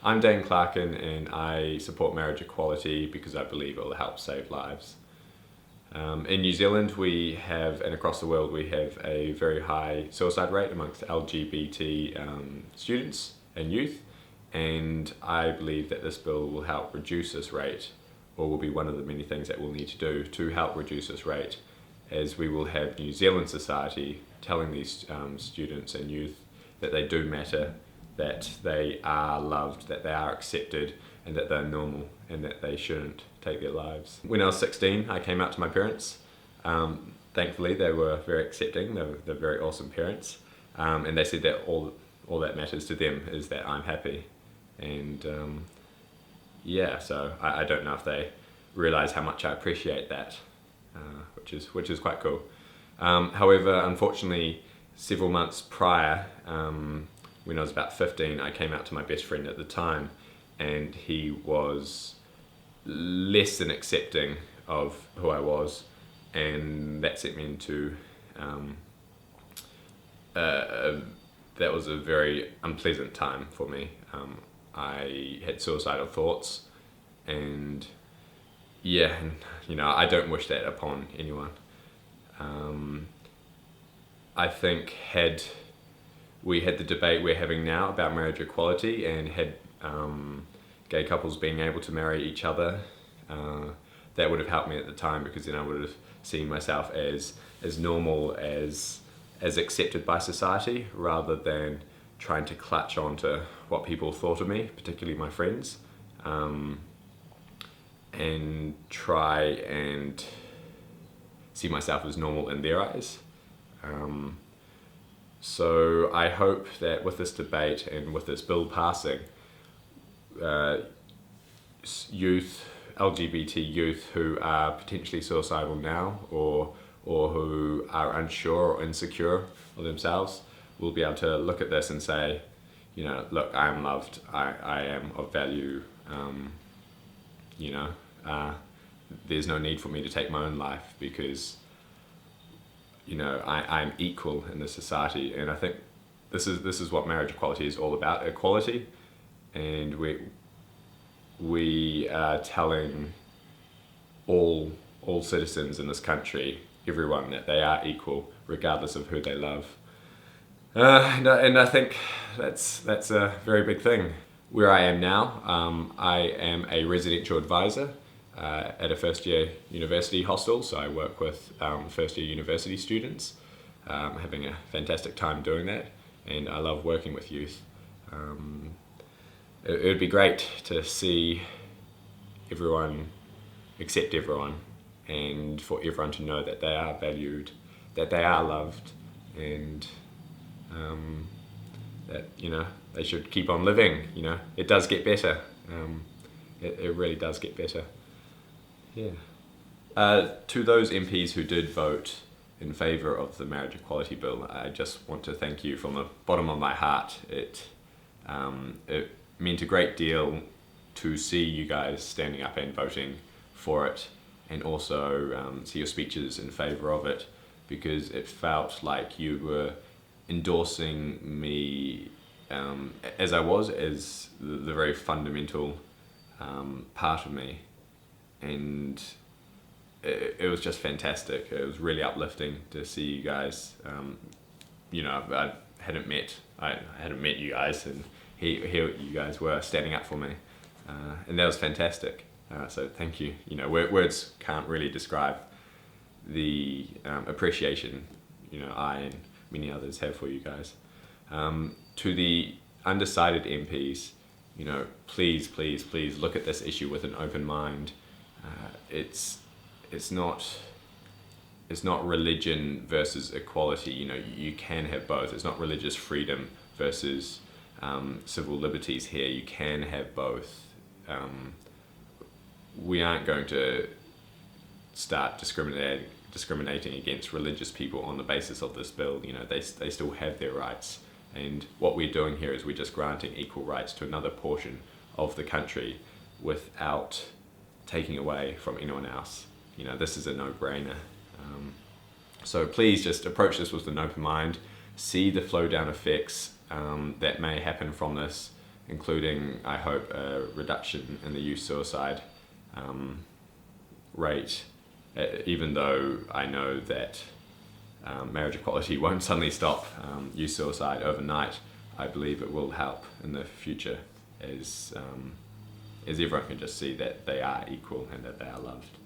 I'm Dain and I support marriage equality because I believe it will help save lives. In New Zealand and across the world we have a very high suicide rate amongst LGBT students and youth, and I believe that this bill will help reduce this rate, or will be one of the many things that we'll need to do to help reduce this rate, as we will have New Zealand society telling these students and youth that they do matter, that they are loved, that they are accepted, and that they're normal, and that they shouldn't take their lives. When I was 16, I came out to my parents. Thankfully, they were very accepting. They're very awesome parents, and they said that all that matters to them is that I'm happy. And so I don't know if they realise how much I appreciate that, which is quite cool. However, unfortunately, several months prior, when I was about 15, I came out to my best friend at the time, and he was less than accepting of who I was, and that sent me into that was a very unpleasant time for me. I had suicidal thoughts, and I don't wish that upon anyone. I think had we had the debate we're having now about marriage equality, and had gay couples being able to marry each other, that would have helped me at the time, because then I would have seen myself as normal, as accepted by society, rather than trying to clutch onto what people thought of me, particularly my friends, and try and see myself as normal in their eyes. So I hope that with this debate and with this bill passing, LGBT youth who are potentially suicidal now, or who are unsure or insecure of themselves, will be able to look at this and say, look, I am loved, I am of value, there's no need for me to take my own life, because I'm equal in this society. And I think this is what marriage equality is all about: equality. And we are telling all citizens in this country, everyone, that they are equal regardless of who they love. And I think that's a very big thing. Where I am now, I am a residential advisor at a first-year university hostel, so I work with first-year university students, having a fantastic time doing that, and I love working with youth. It would be great to see everyone accept everyone, and for everyone to know that they are valued, that they are loved, and that they should keep on living. It does get better. It really does get better. Yeah. To those MPs who did vote in favour of the marriage equality bill, I just want to thank you from the bottom of my heart. It meant a great deal to see you guys standing up and voting for it, and also see your speeches in favour of it, because it felt like you were endorsing me as I was, as the very fundamental part of me. And it was just fantastic. It was really uplifting to see you guys. I hadn't met you guys, and here you guys were standing up for me, and that was fantastic. So thank you. Words can't really describe the appreciation I and many others have for you guys. To the undecided MPs, please look at this issue with an open mind. It's not religion versus equality. You can have both. It's not religious freedom versus civil liberties here. You can have both. We aren't going to start discriminating against religious people on the basis of this bill. They still have their rights, and what we're doing here is we're just granting equal rights to another portion of the country without taking away from anyone else. This is a no-brainer. So please just approach this with an open mind, see the flow down effects that may happen from this, including, I hope, a reduction in the youth suicide rate, even though I know that marriage equality won't suddenly stop youth suicide overnight. I believe it will help in the future as everyone can just see that they are equal and that they are loved.